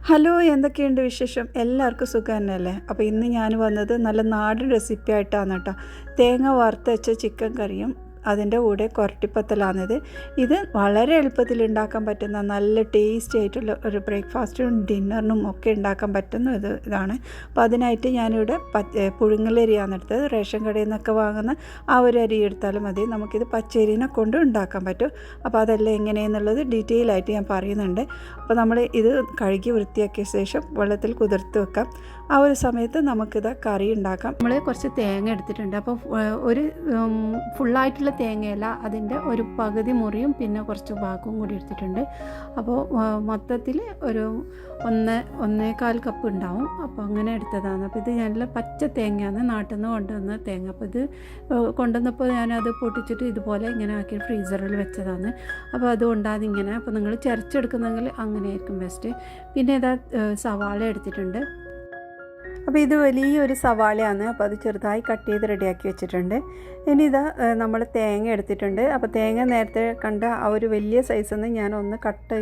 Hello, എന്തൊക്കെയുണ്ട് വിശേഷം? എല്ലാവർക്കും സുഖം തന്നെയല്ലേ? അപ്പോൾ ഇന്ന് ഞാൻ വന്നത് നല്ല നാടൻ റെസിപ്പി ആയിട്ടാണ് കേട്ടോ. തേങ്ങ വറുത്തരച്ച ചിക്കൻ കറിയും അതിൻ്റെ കൂടെ കൊരട്ടിപ്പത്തലാണിത്. ഇത് വളരെ എളുപ്പത്തിൽ ഉണ്ടാക്കാൻ പറ്റുന്ന നല്ല ടേസ്റ്റി ആയിട്ടുള്ള ഒരു ബ്രേക്ക്ഫാസ്റ്റിനും ഡിന്നറിനും ഒക്കെ ഉണ്ടാക്കാൻ പറ്റുന്ന ഇതാണ്. അപ്പോൾ അതിനായിട്ട് ഞാനിവിടെ പുഴുങ്ങലരിയാണ് എടുത്തത്. റേഷൻ കടയിൽ നിന്നൊക്കെ വാങ്ങുന്ന ആ ഒരു അരി എടുത്താലും മതി. നമുക്കിത് പച്ചരിനെ കൊണ്ട് ഉണ്ടാക്കാൻ പറ്റും. അപ്പോൾ അതെല്ലാം എങ്ങനെയെന്നുള്ളത് ഡീറ്റെയിൽ ആയിട്ട് ഞാൻ പറയുന്നുണ്ട്. അപ്പോൾ നമ്മൾ ഇത് കഴുകി വൃത്തിയാക്കിയ ശേഷം വെള്ളത്തിൽ കുതിർത്ത് വെക്കാം. ആ ഒരു സമയത്ത് നമുക്കിത് കറി ഉണ്ടാക്കാം. നമ്മൾ കുറച്ച് തേങ്ങ എടുത്തിട്ടുണ്ട്. അപ്പോൾ ഒരു ഫുള്ളായിട്ടുള്ള തേങ്ങയല്ല, അതിൻ്റെ ഒരു പകുതി മുറിയും പിന്നെ കുറച്ച് ഭാഗവും കൂടി എടുത്തിട്ടുണ്ട്. അപ്പോൾ മൊത്തത്തിൽ ഒരു 1.25 കപ്പ് ഉണ്ടാവും. അപ്പോൾ അങ്ങനെ എടുത്തതാണ്. അപ്പോൾ ഇത് നല്ല പച്ച തേങ്ങയാണ്, നാട്ടിൽ നിന്ന് കൊണ്ടുവന്ന തേങ്ങ. അപ്പോൾ ഇത് കൊണ്ടുവന്നപ്പോൾ ഞാനത് പൊട്ടിച്ചിട്ട് ഇതുപോലെ ഇങ്ങനെ ആക്കി ഫ്രീസറിൽ വെച്ചതാണ്. അപ്പോൾ അതുകൊണ്ടാണ് ഇങ്ങനെ. അപ്പോൾ നിങ്ങൾ ചരച്ചെടുക്കുന്നെങ്കിൽ അങ്ങനെയായിരിക്കും ബെസ്റ്റ്. പിന്നെ ഇതാ സവാള എടുത്തിട്ടുണ്ട്. അപ്പോൾ ഇത് വലിയൊരു സവാളയാണ്. അപ്പോൾ അത് ചെറുതായി കട്ട് ചെയ്ത് റെഡിയാക്കി വെച്ചിട്ടുണ്ട്. ഇനി ഇതാ നമ്മൾ തേങ്ങ എടുത്തിട്ടുണ്ട്. അപ്പോൾ തേങ്ങ നേരത്തെ കണ്ട ആ ഒരു വലിയ സൈസിൽ നിന്ന് ഞാനൊന്ന് കട്ട്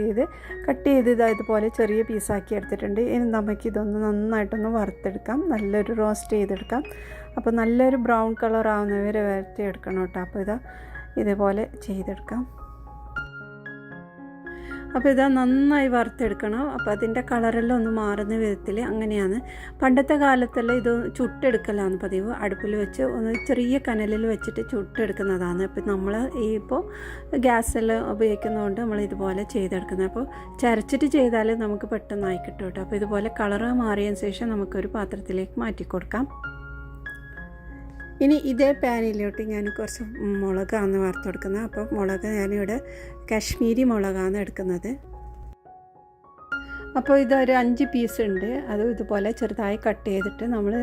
ചെയ്ത് ഇതുപോലെ ചെറിയ പീസാക്കി എടുത്തിട്ടുണ്ട്. ഇനി നമുക്കിതൊന്ന് നന്നായിട്ടൊന്ന് വറുത്തെടുക്കാം, നല്ലൊരു റോസ്റ്റ് ചെയ്തെടുക്കാം. അപ്പോൾ നല്ലൊരു ബ്രൗൺ കളർ ആവുന്നവരെ വറുത്തെടുക്കണം കേട്ടോ. അപ്പോൾ ഇതേപോലെ ചെയ്തെടുക്കാം. അപ്പോൾ ഇതാ നന്നായി വറുത്തെടുക്കണം. അപ്പോൾ അതിൻ്റെ കളറെല്ലാം ഒന്ന് മാറുന്ന വിധത്തിൽ അങ്ങനെയാണ്. പണ്ടത്തെ കാലത്തെല്ലാം ഇത് ചുട്ടെടുക്കലാണ് പതിവ്. അടുപ്പിൽ വെച്ച് ഒന്ന് ചെറിയ കനലിൽ വെച്ചിട്ട് ചുട്ടെടുക്കുന്നതാണ്. അപ്പോൾ നമ്മൾ ഇപ്പോൾ ഗ്യാസെല്ലാം ഉപയോഗിക്കുന്നതുകൊണ്ട് നമ്മൾ ഇതുപോലെ ചെയ്തെടുക്കുന്നത്. അപ്പോൾ ചരച്ചിട്ട് ചെയ്താൽ നമുക്ക് പെട്ടെന്നായി കിട്ടും കേട്ടോ. അപ്പോൾ ഇതുപോലെ കളറ് മാറിയതിന് ശേഷം നമുക്കൊരു പാത്രത്തിലേക്ക് മാറ്റി കൊടുക്കാം. ഇനി ഇതേ പാനിലോട്ട് ഞാൻ കുറച്ച് മുളകാണ് വറുത്ത് കൊടുക്കുന്നത്. അപ്പോൾ മുളക് ഞാനിവിടെ കാശ്മീരി മുളകാണ് എടുക്കുന്നത്. അപ്പോൾ ഇതൊരു 5 പീസ് ഉണ്ട്. അത് ഇതുപോലെ ചെറുതായി കട്ട് ചെയ്തിട്ട് നമ്മൾ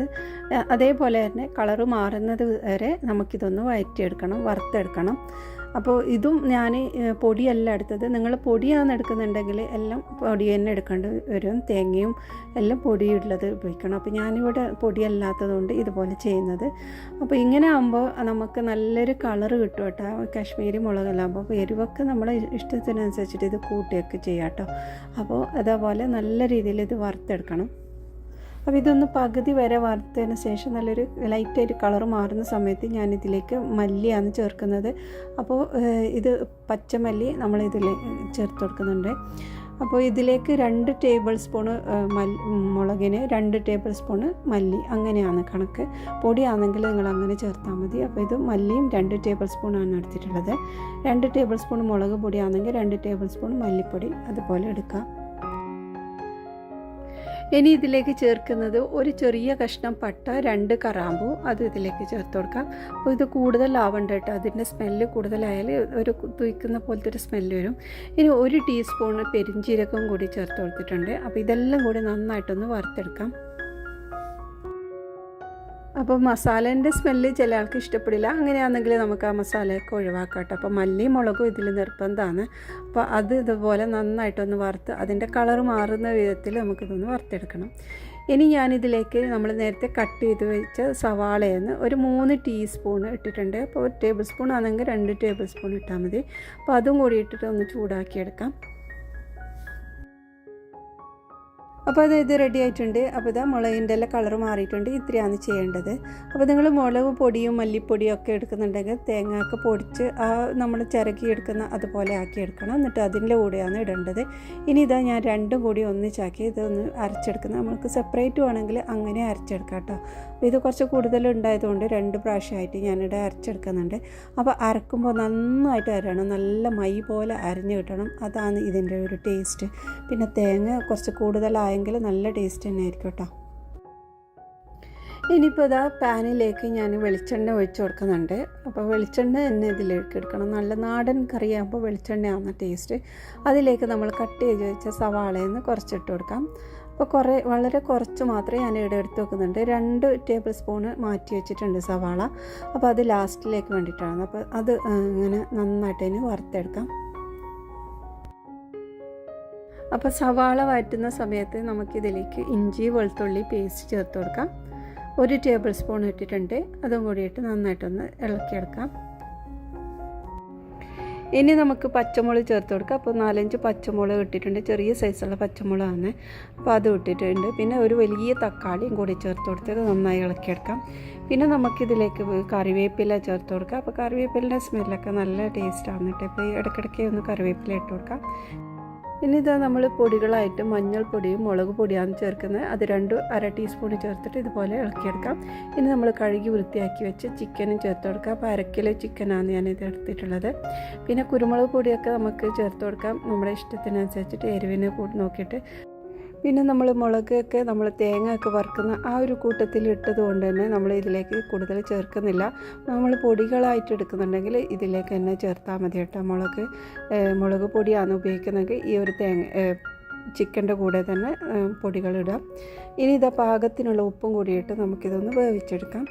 അതേപോലെ തന്നെ കളറ് മാറുന്നത് വരെ നമുക്കിതൊന്ന് വഴറ്റിയെടുക്കണം, വറുത്തെടുക്കണം. അപ്പോൾ ഇതും ഞാൻ പൊടിയല്ല എടുത്തത്. നിങ്ങൾ പൊടിയാണ് എടുക്കുന്നുണ്ടെങ്കിൽ എല്ലാം പൊടി തന്നെ എടുക്കേണ്ടി വരും. തേങ്ങയും എല്ലാം പൊടിയുള്ളത് ഉപയോഗിക്കണം. അപ്പോൾ ഞാനിവിടെ പൊടിയല്ലാത്തതുകൊണ്ട് ഇതുപോലെ ചെയ്യുന്നത്. അപ്പോൾ ഇങ്ങനെ ആകുമ്പോൾ നമുക്ക് നല്ലൊരു കളറ് കിട്ടും കേട്ടോ. കാശ്മീരി മുളകെല്ലാകുമ്പോൾ അപ്പോൾ എരിവൊക്കെ നമ്മുടെ ഇഷ്ടത്തിനനുസരിച്ചിട്ട് ഇത് കൂട്ടിയൊക്കെ ചെയ്യാം കേട്ടോ. അപ്പോൾ അതേപോലെ നല്ല രീതിയിൽ ഇത് വറുത്തെടുക്കണം. അപ്പോൾ ഇതൊന്ന് പകുതി വരെ വറുത്തതിന് ശേഷം നല്ലൊരു ലൈറ്റായിട്ട് കളർ മാറുന്ന സമയത്ത് ഞാനിതിലേക്ക് മല്ലിയാണ് ചേർക്കുന്നത്. അപ്പോൾ ഇത് പച്ചമല്ലി നമ്മളിതിൽ ചേർത്ത് കൊടുക്കുന്നുണ്ട്. അപ്പോൾ ഇതിലേക്ക് 2 ടേബിൾ സ്പൂണ് മുളകിന് 2 ടേബിൾ സ്പൂണ് മല്ലി, അങ്ങനെയാണ് കണക്ക്. പൊടിയാണെങ്കിൽ നിങ്ങൾ അങ്ങനെ ചേർത്താൽ മതി. അപ്പോൾ ഇത് മല്ലിയും 2 ടേബിൾ സ്പൂണാണ് എടുത്തിട്ടുള്ളത്. 2 ടേബിൾ സ്പൂൺ മുളക് പൊടിയാണെങ്കിൽ 2 ടേബിൾ സ്പൂൺ മല്ലിപ്പൊടി അതുപോലെ എടുക്കാം. ഇനി ഇതിലേക്ക് ചേർക്കുന്നത് ഒരു ചെറിയ കഷ്ണം പട്ട, 2 കറാമ്പൂ, അത് ഇതിലേക്ക് ചേർത്ത് കൊടുക്കാം. അപ്പോൾ ഇത് കൂടുതലാവണ്ട കേട്ടോ. അതിൻ്റെ സ്മെല്ല് കൂടുതലായാൽ ഒരു തുയ്ക്കുന്ന പോലത്തെ ഒരു സ്മെല്ല് വരും. ഇനി 1 ടീസ്പൂൺ പെരിഞ്ജീരകം കൂടി ചേർത്ത് കൊടുത്തിട്ടുണ്ട്. അപ്പോൾ ഇതെല്ലാം കൂടി നന്നായിട്ടൊന്ന് വറുത്തെടുക്കാം. അപ്പോൾ മസാലേൻ്റെ സ്മെല്ല് ചില ആൾക്ക് ഇഷ്ടപ്പെടില്ല. അങ്ങനെയാണെങ്കിൽ നമുക്ക് ആ മസാലയൊക്കെ ഒഴിവാക്കാം കേട്ടോ. അപ്പോൾ മല്ലിയും മുളകും ഇതിൽ നിർബന്ധമാണ്. അപ്പോൾ അത് ഇതുപോലെ നന്നായിട്ടൊന്ന് വറുത്ത് അതിൻ്റെ കളർ മാറുന്ന വിധത്തിൽ നമുക്കിതൊന്ന് വറുത്തെടുക്കണം. ഇനി ഞാനിതിലേക്ക് നമ്മൾ നേരത്തെ കട്ട് ചെയ്ത് വെച്ച സവാളയെന്ന് ഒരു 3 ടീസ്പൂൺ ഇട്ടിട്ടുണ്ട്. അപ്പോൾ 1 ടേബിൾ സ്പൂൺ ആണെങ്കിൽ 2 ടേബിൾ സ്പൂൺ ഇട്ടാൽ മതി. അപ്പോൾ അതും കൂടി ഇട്ടിട്ട് ഒന്ന് ചൂടാക്കിയെടുക്കാം. അപ്പോൾ ഇത് റെഡി ആയിട്ടുണ്ട്. അപ്പോൾ ഇതാ മുളകിൻ്റെ എല്ലാം കളറ് മാറിയിട്ടുണ്ട്. ഇത്രയാണ് ചെയ്യേണ്ടത്. അപ്പോൾ നിങ്ങൾ മുളക് പൊടിയും മല്ലിപ്പൊടിയും ഒക്കെ എടുക്കുന്നുണ്ടെങ്കിൽ തേങ്ങ ഒക്കെ പൊടിച്ച് നമ്മൾ ചിരകി എടുക്കുന്ന അതുപോലെ ആക്കി എടുക്കണം. എന്നിട്ട് അതിൻ്റെ കൂടെയാണ് ഇടേണ്ടത്. ഇനി ഇതാ ഞാൻ 2ഉം കൂടി ഒന്നിച്ചാക്കി ഇതൊന്ന് അരച്ചെടുക്കുന്നത്. നമുക്ക് സെപ്പറേറ്റ് വേണമെങ്കിൽ അങ്ങനെ അരച്ചെടുക്കാം കേട്ടോ. ഇത് കുറച്ച് കൂടുതലുണ്ടായതുകൊണ്ട് 2 പ്രാവശ്യമായിട്ട് ഞാനിവിടെ അരച്ചെടുക്കുന്നുണ്ട്. അപ്പോൾ അരക്കുമ്പോൾ നന്നായിട്ട് അരയണം, നല്ല മൈ പോലെ അരഞ്ഞ് കിട്ടണം. അതാണ് ഇതിൻ്റെ ഒരു ടേസ്റ്റ്. പിന്നെ തേങ്ങ കുറച്ച് കൂടുതലായെങ്കിൽ നല്ല ടേസ്റ്റ് തന്നെ ആയിരിക്കും കേട്ടോ. ഇനിയിപ്പോൾ ഇതാ പാനിലേക്ക് ഞാൻ വെളിച്ചെണ്ണ ഒഴിച്ച് കൊടുക്കുന്നുണ്ട്. അപ്പോൾ വെളിച്ചെണ്ണ തന്നെ ഇതിലേക്ക് എടുക്കണം. നല്ല നാടൻ കറിയാകുമ്പോൾ വെളിച്ചെണ്ണയാണ് ടേസ്റ്റ്. അതിലേക്ക് നമ്മൾ കട്ട് ചെയ്ത് വെച്ച സവാളയിൽ നിന്ന് കുറച്ചിട്ട് കൊടുക്കാം. അപ്പോൾ വളരെ കുറച്ച് മാത്രമേ ഞാൻ ഇവിടെ എടുത്ത് വെക്കുന്നുണ്ട്. 2 ടേബിൾ സ്പൂണ് മാറ്റി വെച്ചിട്ടുണ്ട് സവാള. അപ്പോൾ അത് ലാസ്റ്റിലേക്ക് വേണ്ടിയിട്ടാണ്. അപ്പോൾ അത് ഇങ്ങനെ നന്നായിട്ട് അതിന് വറുത്തെടുക്കാം. അപ്പോൾ സവാള വഴറ്റുന്ന സമയത്ത് നമുക്കിതിലേക്ക് ഇഞ്ചി വെളുത്തുള്ളി പേസ്റ്റ് ചേർത്ത് കൊടുക്കാം. 1 ടേബിൾ സ്പൂൺ ഇട്ടിട്ടുണ്ട്. അതും കൂടിയിട്ട് നന്നായിട്ടൊന്ന് ഇളക്കിയെടുക്കാം. ഇനി നമുക്ക് പച്ചമുളക് ചേർത്ത് കൊടുക്കാം. അപ്പോൾ 4-5 പച്ചമുളക് ഇട്ടിട്ടുണ്ട്, ചെറിയ സൈസുള്ള പച്ചമുളകാണ്. അപ്പോൾ അത് ഇട്ടിട്ടുണ്ട്. പിന്നെ ഒരു വലിയ തക്കാളിയും കൂടി ചേർത്ത് കൊടുത്തത് നന്നായി ഇളക്കിയെടുക്കാം. പിന്നെ നമുക്കിതിലേക്ക് കറിവേപ്പില ചേർത്ത് കൊടുക്കാം. അപ്പോൾ കറിവേപ്പിലിൻ്റെ സ്മെല്ലൊക്കെ നല്ല ടേസ്റ്റാണ് കേട്ടോ. അപ്പോൾ ഇടയ്ക്കിടയ്ക്ക് ഒന്ന് കറിവേപ്പില ഇട്ട് കൊടുക്കാം. പിന്നെ ഇതാ നമ്മൾ പൊടികളായിട്ട് മഞ്ഞൾപ്പൊടിയും മുളക് പൊടിയാണ് ചേർക്കുന്നത്. അത് 1/2 ടീസ്പൂൺ ചേർത്തിട്ട് ഇതുപോലെ ഇളക്കിയെടുക്കാം. ഇനി നമ്മൾ കഴുകി വൃത്തിയാക്കി വെച്ച് ചിക്കനും ചേർത്ത് കൊടുക്കാം. അപ്പോൾ 1 കിലോ ചിക്കനാണ് ഞാനിത് എടുത്തിട്ടുള്ളത്. പിന്നെ കുരുമുളക് പൊടിയൊക്കെ നമുക്ക് ചേർത്ത് കൊടുക്കാം, നമ്മുടെ ഇഷ്ടത്തിനനുസരിച്ചിട്ട് എരിവിനെ കൂടി നോക്കിയിട്ട്. പിന്നെ നമ്മൾ മുളകൊക്കെ നമ്മൾ തേങ്ങയൊക്കെ വറുക്കുന്ന ആ ഒരു കൂട്ടത്തിൽ ഇട്ടത് കൊണ്ട് തന്നെ നമ്മൾ ഇതിലേക്ക് കൂടുതൽ ചേർക്കുന്നില്ല. നമ്മൾ പൊടികളായിട്ട് എടുക്കുന്നുണ്ടെങ്കിൽ ഇതിലേക്ക് തന്നെ ചേർത്താൽ മതി കേട്ടോ. മുളക് പൊടിയാണ് ഉപയോഗിക്കുന്നതെങ്കിൽ ഈ ഒരു ചിക്കൻ്റെ കൂടെ തന്നെ പൊടികളിടാം. ഇനി ഇതാ പാകത്തിനുള്ള ഉപ്പും കൂടിയിട്ട് നമുക്കിതൊന്ന് വേവിച്ചെടുക്കാം.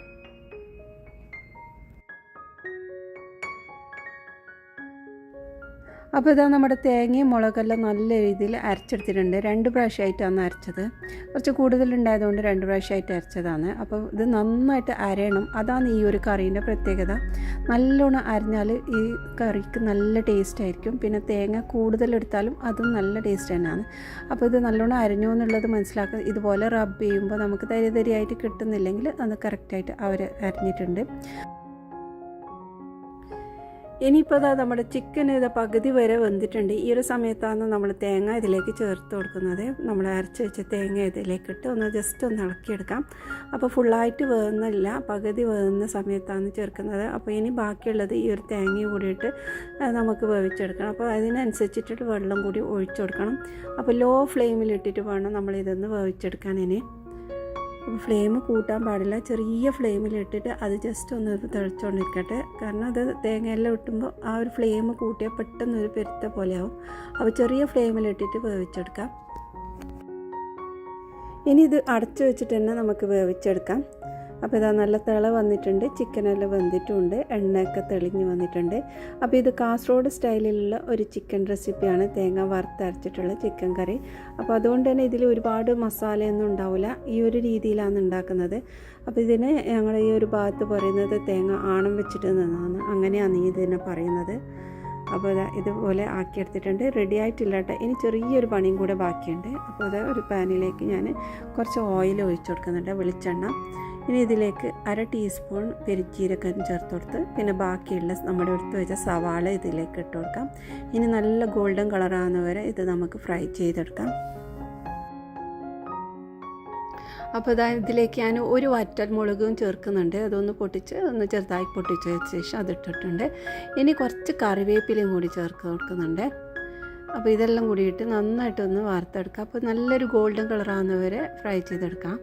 അപ്പോൾ ഇതാ നമ്മുടെ തേങ്ങയും മുളകെല്ലാം നല്ല രീതിയിൽ അരച്ചെടുത്തിട്ടുണ്ട്. 2 പ്രാവശ്യമായിട്ടാണ് അരച്ചത്. കുറച്ച് കൂടുതലുണ്ടായതുകൊണ്ട് 2 പ്രാവശ്യമായിട്ട് അരച്ചതാണ്. അപ്പോൾ ഇത് നന്നായിട്ട് അരയണം, അതാണ് ഈ ഒരു കറീൻ്റെ പ്രത്യേകത. നല്ലോണം അരഞ്ഞാൽ ഈ കറിക്ക് നല്ല ടേസ്റ്റ് ആയിരിക്കും. പിന്നെ തേങ്ങ കൂടുതലെടുത്താലും അതും നല്ല ടേസ്റ്റ് തന്നെയാണ്. അപ്പോൾ ഇത് നല്ലോണം അരഞ്ഞു എന്നുള്ളത് മനസ്സിലാക്കുക. ഇതുപോലെ റബ്ബ് ചെയ്യുമ്പോൾ നമുക്ക് തരിതരിയായിട്ട് കിട്ടുന്നില്ലെങ്കിൽ അത് കറക്റ്റായിട്ട് അവർ അരിഞ്ഞിട്ടുണ്ട്. ഇനിയിപ്പോൾ നമ്മുടെ ചിക്കൻ പകുതി വരെ വെന്തിട്ടുണ്ട്. ഈ ഒരു സമയത്താണ് നമ്മൾ തേങ്ങ ഇതിലേക്ക് ചേർത്ത് കൊടുക്കുന്നത്. നമ്മൾ അരച്ച് വെച്ച തേങ്ങ ഇതിലേക്കിട്ട് ഒന്ന് ജസ്റ്റ് ഒന്ന് ഇളക്കിയെടുക്കാം. അപ്പോൾ ഫുള്ളായിട്ട് വേകുന്നില്ല, പകുതി വേകുന്ന സമയത്താണ് ചേർക്കുന്നത്. അപ്പോൾ ഇനി ബാക്കിയുള്ളത് ഈ ഒരു തേങ്ങയും കൂടിയിട്ട് നമുക്ക് വേവിച്ചെടുക്കണം. അപ്പോൾ അതിനനുസരിച്ചിട്ട് വെള്ളം കൂടി ഒഴിച്ചു കൊടുക്കണം. അപ്പോൾ ലോ ഫ്ലെയിമിലിട്ടിട്ട് വേണം നമ്മളിതൊന്ന് വേവിച്ചെടുക്കാൻ. ഇനി അപ്പോൾ ഫ്ലെയിം കൂട്ടാൻ പാടില്ല, ചെറിയ ഫ്ലെയിമിലിട്ടിട്ട് അത് ജസ്റ്റ് ഒന്ന് തിളച്ചുകൊണ്ടിരിക്കട്ടെ. കാരണം അത് തേങ്ങയെല്ലാം ഇട്ടുമ്പോൾ ആ ഒരു ഫ്ലെയിം കൂട്ടിയാൽ പെട്ടെന്നൊരു പെരുത്ത പോലെയാവും. അപ്പോൾ ചെറിയ ഫ്ലെയിമിലിട്ടിട്ട് വേവിച്ചെടുക്കാം. ഇനി ഇത് അടച്ചു വെച്ചിട്ട് തന്നെ നമുക്ക് വേവിച്ചെടുക്കാം. അപ്പോൾ ഇതാ നല്ല തിള വന്നിട്ടുണ്ട്, ചിക്കനെല്ലാം വെന്തിട്ടുമുണ്ട്, എണ്ണയൊക്കെ തെളിഞ്ഞ് വന്നിട്ടുണ്ട്. അപ്പോൾ ഇത് കാസർഗോഡ് സ്റ്റൈലിലുള്ള ഒരു ചിക്കൻ റെസിപ്പിയാണ്, തേങ്ങ വറുത്തരച്ചിട്ടുള്ള ചിക്കൻ കറി. അപ്പോൾ അതുകൊണ്ട് തന്നെ ഇതിൽ ഒരുപാട് മസാലയൊന്നും ഉണ്ടാവില്ല, ഈ ഒരു രീതിയിലാണ് ഉണ്ടാക്കുന്നത്. അപ്പോൾ ഇതിന് ഞങ്ങളുടെ ഈ ഒരു ഭാഗത്ത് പറയുന്നത് തേങ്ങ ആണം വെച്ചിട്ട് നിന്നാണ്, അങ്ങനെയാണ് ഇതിനെ പറയുന്നത്. അപ്പോൾ ഇതുപോലെ ആക്കിയെടുത്തിട്ടുണ്ട്. റെഡി ആയിട്ടില്ല കേട്ടോ, ഇനി ചെറിയൊരു പണിയും കൂടെ ബാക്കിയുണ്ട്. അപ്പോൾ അത് ഒരു പാനിലേക്ക് ഞാൻ കുറച്ച് ഓയിൽ ഒഴിച്ചു കൊടുക്കുന്നുണ്ട്, വെളിച്ചെണ്ണ. ഇനി ഇതിലേക്ക് 1/2 ടീസ്പൂൺ പെരുംജീരകം ചേർത്ത് കൊടുത്ത് പിന്നെ ബാക്കിയുള്ള നമ്മുടെ എടുത്ത് വെച്ച സവാള ഇതിലേക്ക് ഇട്ട് കൊടുക്കാം. ഇനി നല്ല ഗോൾഡൻ കളറാകുന്ന വരെ ഇത് നമുക്ക് ഫ്രൈ ചെയ്തെടുക്കാം. അപ്പോൾ ഇതിലേക്ക് ഞാൻ ഒരു വറ്റൽ മുളകും ചേർക്കുന്നുണ്ട്, അതൊന്ന് ഒന്ന് ചെറുതായി പൊട്ടിച്ച് വെച്ച ശേഷം അതിട്ടിട്ടുണ്ട്. ഇനി കുറച്ച് കറിവേപ്പിലയും കൂടി ചേർത്ത് കൊടുക്കുന്നുണ്ട്. അപ്പോൾ ഇതെല്ലാം കൂടിയിട്ട് നന്നായിട്ടൊന്ന് വറുത്തെടുക്കാം. അപ്പോൾ നല്ലൊരു ഗോൾഡൻ കളറാകുന്ന വരെ ഫ്രൈ ചെയ്തെടുക്കാം.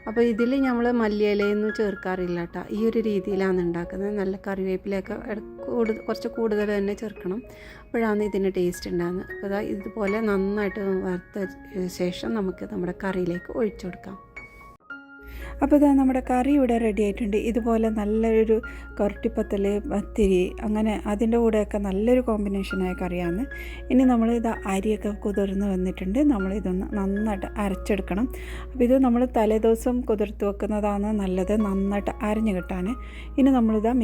അപ്പോൾ ഇതിൽ നമ്മൾ മല്ലിയിലയൊന്നും ചേർക്കാറില്ല കേട്ടോ, ഈ ഒരു രീതിയിലാണ് ഉണ്ടാക്കുന്നത്. നല്ല കറിവേപ്പിലയൊക്കെ കുറച്ച് കൂടുതൽ തന്നെ ചേർക്കണം, അപ്പോഴാണ് ഇതിന് ടേസ്റ്റ് ഉണ്ടാകുന്നത്. അപ്പോൾ ഇതുപോലെ നന്നായിട്ട് വറുത്ത ശേഷം നമുക്ക് നമ്മുടെ കറിയിലേക്ക് ഒഴിച്ചു കൊടുക്കാം. അപ്പോൾ നമ്മുടെ കറി ഇവിടെ റെഡി ആയിട്ടുണ്ട്. ഇതുപോലെ നല്ലൊരു കൊരട്ടിപ്പത്തൽ, പത്തിരി, അങ്ങനെ അതിൻ്റെ കൂടെയൊക്കെ നല്ലൊരു കോമ്പിനേഷനായ കറിയാണ്. ഇനി നമ്മൾ അരിയൊക്കെ കുതിർന്ന് വന്നിട്ടുണ്ട്, നമ്മളിതൊന്ന് നന്നായിട്ട് അരച്ചെടുക്കണം. അപ്പോൾ ഇത് നമ്മൾ തലേദിവസം കുതിർത്ത് വെക്കുന്നതാണ് നല്ലത്, നന്നായിട്ട് അരഞ്ഞ് കിട്ടാൻ. ഇനി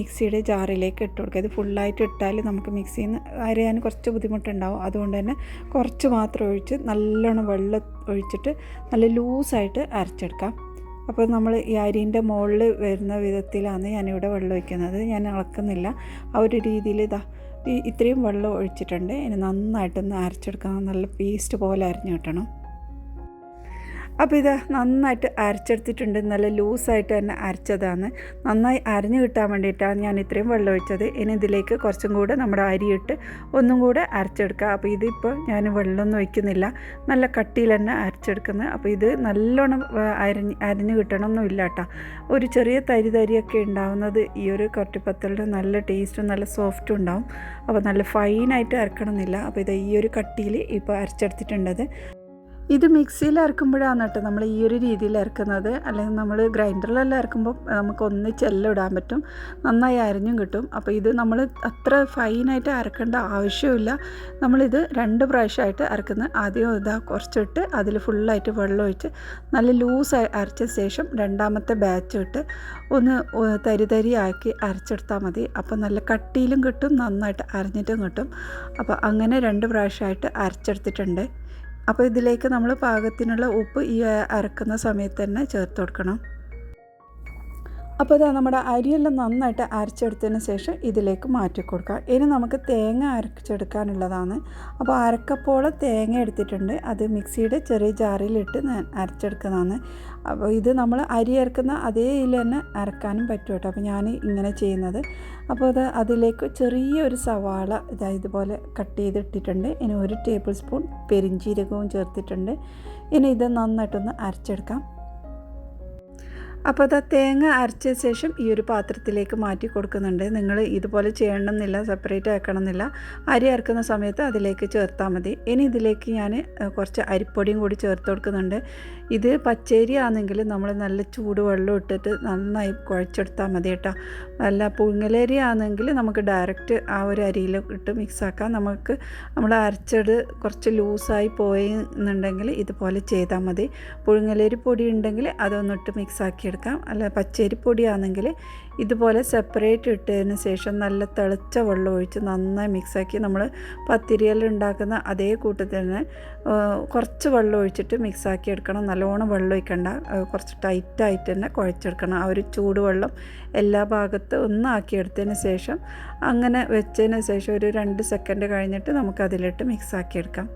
മിക്സിയുടെ ജാറിലേക്ക് ഇട്ട് കൊടുക്കുക. ഇത് ഫുള്ളായിട്ട് ഇട്ടാൽ നമുക്ക് മിക്സിയിൽ നിന്ന് അരയാൻ കുറച്ച് ബുദ്ധിമുട്ടുണ്ടാവും, അതുകൊണ്ട് തന്നെ കുറച്ച് മാത്രം ഒഴിച്ച് നല്ലോണം വെള്ളം ഒഴിച്ചിട്ട് നല്ല ലൂസായിട്ട് അരച്ചെടുക്കാം. അപ്പോൾ നമ്മൾ ഈ അരിൻ്റെ മുകളിൽ വരുന്ന വിധത്തിലാണ് ഞാനിവിടെ വെള്ളം ഒഴിക്കുന്നത്, ഞാൻ ഇളക്കുന്നില്ല. ആ ഒരു രീതിയിൽ ഇത്രയും വെള്ളം ഒഴിച്ചിട്ടുണ്ട്. ഇനി നന്നായിട്ടൊന്ന് അരച്ചെടുക്കണം, നല്ല പേസ്റ്റ് പോലെ അരിഞ്ഞ് കിട്ടണം. അപ്പോൾ നന്നായിട്ട് അരച്ചെടുത്തിട്ടുണ്ട്, നല്ല ലൂസായിട്ട് തന്നെ അരച്ചതാണ്. നന്നായി അരിഞ്ഞ് കിട്ടാൻ വേണ്ടിയിട്ടാണ് ഞാൻ ഇത്രയും വെള്ളം ഒഴിച്ചത്. ഇനി ഇതിലേക്ക് കുറച്ചും കൂടെ നമ്മുടെ അരിയിട്ട് ഒന്നും കൂടെ അരച്ചെടുക്കുക. അപ്പോൾ ഇതിപ്പോൾ ഞാൻ വെള്ളമൊന്നും ഒഴിക്കുന്നില്ല, നല്ല കട്ടിയിൽ തന്നെ അരച്ചെടുക്കുന്നത്. അപ്പോൾ ഇത് നല്ലോണം അരിഞ്ഞ് കിട്ടണമെന്നില്ല കേട്ടോ, ഒരു ചെറിയ തരിയൊക്കെ ഉണ്ടാവുന്നത് ഈ ഒരു കൊരട്ടിപ്പത്തലിൻ്റെ നല്ല ടേസ്റ്റും നല്ല സോഫ്റ്റും ഉണ്ടാവും. അപ്പോൾ നല്ല ഫൈനായിട്ട് അരക്കണമെന്നില്ല. അപ്പോൾ ഈ ഒരു കട്ടിയിൽ ഇപ്പോൾ അരച്ചെടുത്തിട്ടുണ്ടത്. ഇത് മിക്സിയിൽ അരക്കുമ്പോഴാണ് കേട്ടോ നമ്മൾ ഈ ഒരു രീതിയിൽ അരക്കുന്നത്. അല്ലെങ്കിൽ നമ്മൾ ഗ്രൈൻഡറിലെല്ലാം അരക്കുമ്പോൾ നമുക്ക് ഒന്നിച്ചെല്ലാം ഇടാൻ പറ്റും, നന്നായി അരിഞ്ഞും കിട്ടും. അപ്പോൾ ഇത് നമ്മൾ അത്ര ഫൈനായിട്ട് അരക്കേണ്ട ആവശ്യമില്ല. നമ്മളിത് 2 പ്രാവശ്യമായിട്ട് അരക്കുന്നത്. ആദ്യം ഇതാ കുറച്ചിട്ട് അതിൽ ഫുള്ളായിട്ട് വെള്ളം ഒഴിച്ച് നല്ല ലൂസായി അരച്ച ശേഷം രണ്ടാമത്തെ ബാച്ച് ഇട്ട് ഒന്ന് തരി അരച്ചെടുത്താൽ മതി. അപ്പോൾ നല്ല കട്ടിയിലും കിട്ടും, നന്നായിട്ട് അരഞ്ഞിട്ടും കിട്ടും. അപ്പോൾ അങ്ങനെ 2 പ്രാവശ്യമായിട്ട് അരച്ചെടുത്തിട്ടുണ്ട്. അപ്പോൾ ഇതിലേക്ക് നമ്മൾ പാകത്തിനുള്ള ഉപ്പ് ഈ അരക്കുന്ന സമയത്ത് തന്നെ ചേർത്ത് കൊടുക്കണം. അപ്പോൾ ഇതാ നമ്മുടെ അരിയെല്ലാം നന്നായിട്ട് അരച്ചെടുത്തതിന് ശേഷം ഇതിലേക്ക് മാറ്റി കൊടുക്കുക. ഇനി നമുക്ക് തേങ്ങ അരച്ചെടുക്കാനുള്ളതാണ്. അപ്പോൾ അരക്കപ്പോളം തേങ്ങ എടുത്തിട്ടുണ്ട്. അത് മിക്സിയുടെ ചെറിയ ജാറിലിട്ട് ഞാൻ അരച്ചെടുക്കുന്നതാണ്. അപ്പോൾ ഇത് നമ്മൾ അരി അരക്കുന്ന അതേ ഇതിൽ തന്നെ അരക്കാനും പറ്റും കേട്ടോ. അപ്പോൾ ഞാൻ ഇങ്ങനെ ചെയ്യുന്നത്. അപ്പോൾ അതിലേക്ക് ചെറിയൊരു സവാള ഇതുപോലെ കട്ട് ചെയ്തിട്ടിട്ടുണ്ട്. ഇനി 1 ടേബിൾ സ്പൂൺ പെരിഞ്ജീരകവും ചേർത്തിട്ടുണ്ട്. ഇനി ഇത് നന്നായിട്ടൊന്ന് അരച്ചെടുക്കാം. അപ്പോൾ തേങ്ങ അരച്ച ശേഷം ഈ ഒരു പാത്രത്തിലേക്ക് മാറ്റി കൊടുക്കുന്നുണ്ട്. നിങ്ങൾ ഇതുപോലെ ചെയ്യണമെന്നില്ല, സെപ്പറേറ്റ് ആക്കണമെന്നില്ല. അരി അരക്കുന്ന സമയത്ത് അതിലേക്ക് ചേർത്താൽ മതി. ഇനി ഇതിലേക്ക് ഞാൻ കുറച്ച് അരിപ്പൊടിയും കൂടി ചേർത്ത് കൊടുക്കുന്നുണ്ട്. ഇത് പച്ചരി ആണെങ്കിൽ നമ്മൾ നല്ല ചൂട് വെള്ളം ഇട്ടിട്ട് നന്നായി കുഴച്ചെടുത്താൽ മതി കേട്ടോ. നല്ല പുഴുങ്ങലരി ആണെങ്കിൽ നമുക്ക് ഡയറക്റ്റ് ആ ഒരു അരിയിൽ ഇട്ട് മിക്സാക്കാം. നമ്മൾ അരച്ചത് കുറച്ച് ലൂസായി പോയെന്നുണ്ടെങ്കിൽ ഇതുപോലെ ചെയ്താൽ മതി. പുഴുങ്ങലരി പൊടി ഉണ്ടെങ്കിൽ അതൊന്നിട്ട് മിക്സാക്കി എടുക്കാം. അല്ല പച്ചരിപ്പൊടിയാണെങ്കിൽ ഇതുപോലെ സെപ്പറേറ്റ് ഇട്ടതിന് ശേഷം നല്ല തിളച്ച വെള്ളം ഒഴിച്ച് നന്നായി മിക്സാക്കി നമ്മൾ പത്തിരിയെല്ലാം ഉണ്ടാക്കുന്ന അതേ കൂട്ടത്തിൽ തന്നെ കുറച്ച് വെള്ളം ഒഴിച്ചിട്ട് മിക്സാക്കി എടുക്കണം. നല്ലോണം വെള്ളം ഒഴിക്കണ്ട, കുറച്ച് ടൈറ്റായിട്ട് തന്നെ കുഴച്ചെടുക്കണം. ആ ഒരു ചൂടുവെള്ളം എല്ലാ ഭാഗത്തും ഒന്നാക്കിയെടുത്തതിന് ശേഷം അങ്ങനെ വെച്ചതിന് ശേഷം ഒരു 2 സെക്കൻഡ് കഴിഞ്ഞിട്ട് നമുക്കതിലിട്ട് മിക്സാക്കിയെടുക്കാം.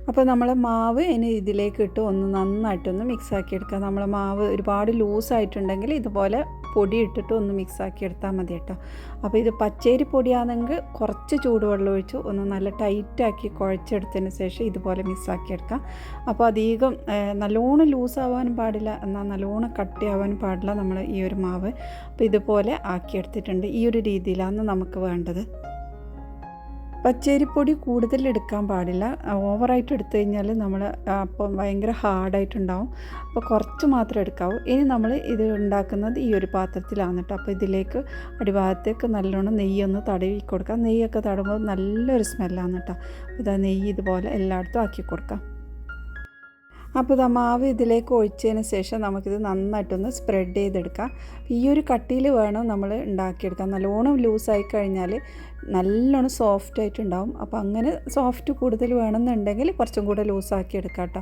അപ്പോൾ നമ്മൾ മാവ് ഇനി ഇതിലേക്ക് ഇട്ട് ഒന്ന് നന്നായിട്ടൊന്ന് മിക്സാക്കി എടുക്കുക. നമ്മൾ മാവ് ഒരുപാട് ലൂസായിട്ടുണ്ടെങ്കിൽ ഇതുപോലെ പൊടി ഇട്ടിട്ട് ഒന്ന് മിക്സാക്കി എടുത്താൽ മതി കേട്ടോ. അപ്പോൾ ഇത് പച്ചരി പൊടിയാണെങ്കിൽ കുറച്ച് ചൂടുവെള്ളം ഒഴിച്ച് ഒന്ന് നല്ല ടൈറ്റാക്കി കുഴച്ചെടുത്തതിന് ശേഷം ഇതുപോലെ മിക്സാക്കി എടുക്കാം. അപ്പോൾ അധികം നല്ലോണം ലൂസാവാനും പാടില്ല, എന്നാൽ നല്ലോണം കട്ടിയാവാനും പാടില്ല നമ്മൾ ഈ ഒരു മാവ്. അപ്പോൾ ഇതുപോലെ ആക്കിയെടുത്തിട്ടുണ്ട്. ഈ ഒരു രീതിയിലാണ് നമുക്ക് വേണ്ടത്. പച്ചരിപ്പൊടി കൂടുതൽ എടുക്കാൻ പാടില്ല. ഓവറായിട്ട് എടുത്തു കഴിഞ്ഞാൽ നമ്മൾ അപ്പം ഭയങ്കര ഹാർഡായിട്ടുണ്ടാവും. അപ്പോൾ കുറച്ച് മാത്രമേ എടുക്കാവൂ. ഇനി നമ്മൾ ഇത് ഉണ്ടാക്കുന്നത് ഈ ഒരു പാത്രത്തിലാണ് കേട്ടോ. അപ്പോൾ ഇതിലേക്ക് അടിഭാഗത്തേക്ക് നല്ലോണം നെയ്യൊന്ന് തടവി കൊടുക്കാം. നെയ്യൊക്കെ തടവുമ്പോൾ നല്ലൊരു സ്മെല്ലാണ് കേട്ടോ. അപ്പോൾ ഇതാ നെയ്യ് ഇതുപോലെ എല്ലായിടത്തും ആക്കി കൊടുക്കാം. അപ്പോൾ മാവ് ഇതിലേക്ക് ഒഴിച്ചതിന് ശേഷം നമുക്കിത് നന്നായിട്ടൊന്ന് സ്പ്രെഡ് ചെയ്തെടുക്കാം. ഈ ഒരു കട്ടിയിൽ വേണം നമ്മൾ ഉണ്ടാക്കിയെടുക്കാൻ. നല്ലോണം ലൂസായി കഴിഞ്ഞാൽ നല്ലോണം സോഫ്റ്റായിട്ടുണ്ടാവും. അപ്പോൾ അങ്ങനെ സോഫ്റ്റ് കൂടുതൽ വേണമെന്നുണ്ടെങ്കിൽ കുറച്ചും കൂടെ ലൂസാക്കി എടുക്കാം കേട്ടോ.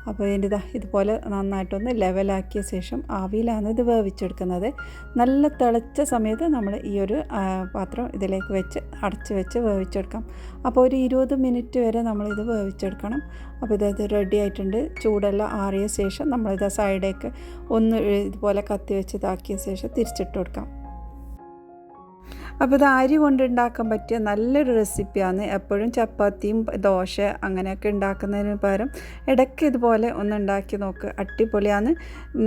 അപ്പോൾ ഇതിൻ്റെ ഇതുപോലെ നന്നായിട്ടൊന്ന് ലെവലാക്കിയ ശേഷം ആവിയിലാണ് ഇത് വേവിച്ചെടുക്കുന്നത്. നല്ല തിളച്ച സമയത്ത് നമ്മൾ ഈ ഒരു പാത്രം ഇതിലേക്ക് വെച്ച് അടച്ച് വെച്ച് വേവിച്ചെടുക്കാം. അപ്പോൾ ഒരു 20 മിനിറ്റ് വരെ നമ്മളിത് വേവിച്ചെടുക്കണം. അപ്പോൾ ഇത് റെഡി ആയിട്ടുണ്ട്. ചൂടെല്ലാം ആറിയ ശേഷം നമ്മളിത് സൈഡേക്ക് ഒന്ന് ഇതുപോലെ കത്തി വെച്ച് ഇതാക്കിയ ശേഷം തിരിച്ചിട്ട് കൊടുക്കാം. അപ്പോൾ ഇത് അരി കൊണ്ടുണ്ടാക്കാൻ പറ്റിയ നല്ലൊരു റെസിപ്പിയാണ്. എപ്പോഴും ചപ്പാത്തിയും ദോശ അങ്ങനെയൊക്കെ ഉണ്ടാക്കുന്നതിന് പകരം ഇടയ്ക്ക് ഇതുപോലെ ഒന്ന് ഉണ്ടാക്കി നോക്ക്, അടിപൊളിയാണ്.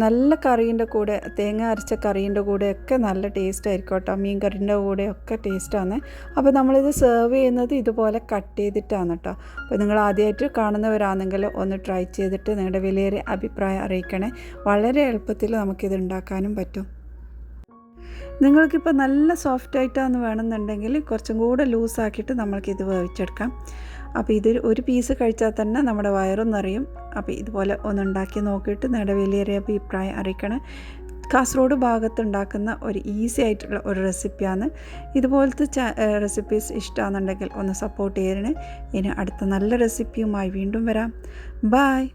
നല്ല കറീൻ്റെ കൂടെ, തേങ്ങ അരച്ച കറീൻ്റെ കൂടെയൊക്കെ നല്ല ടേസ്റ്റ് ആയിരിക്കും കേട്ടോ. മീൻ കറീൻ്റെ കൂടെയൊക്കെ ടേസ്റ്റാണ്. അപ്പോൾ നമ്മളിത് സെർവ് ചെയ്യുന്നത് ഇതുപോലെ കട്ട് ചെയ്തിട്ടാണ് കേട്ടോ. അപ്പോൾ നിങ്ങൾ ആദ്യമായിട്ട് കാണുന്നവരാണെങ്കിൽ ഒന്ന് ട്രൈ ചെയ്തിട്ട് നിങ്ങളുടെ വിലയേറിയ അഭിപ്രായം അറിയിക്കണേ. വളരെ എളുപ്പത്തിൽ നമുക്കിത് ഉണ്ടാക്കാനും പറ്റും. നിങ്ങൾക്കിപ്പോൾ നല്ല സോഫ്റ്റായിട്ടാണ് വേണമെന്നുണ്ടെങ്കിൽ കുറച്ചും കൂടെ ലൂസാക്കിയിട്ട് നമ്മൾക്കിത് വേവിച്ചെടുക്കാം. അപ്പോൾ ഇത് ഒരു പീസ് കഴിച്ചാൽ തന്നെ നമ്മുടെ വയറും നിറയും. അപ്പോൾ ഇതുപോലെ ഒന്നുണ്ടാക്കി നോക്കിയിട്ട് നിങ്ങളുടെ വിലയേറിയ അഭിപ്രായം അറിയിക്കണം. കാസർഗോഡ് ഭാഗത്തുണ്ടാക്കുന്ന ഒരു ഈസി ആയിട്ടുള്ള ഒരു റെസിപ്പിയാണ്. ഇതുപോലത്തെ റെസിപ്പീസ് ഇഷ്ടമാണെന്നുണ്ടെങ്കിൽ ഒന്ന് സപ്പോർട്ട് ചെയ്യണേ. ഇനി അടുത്ത നല്ല റെസിപ്പിയുമായി വീണ്ടും വരാം. ബായ്.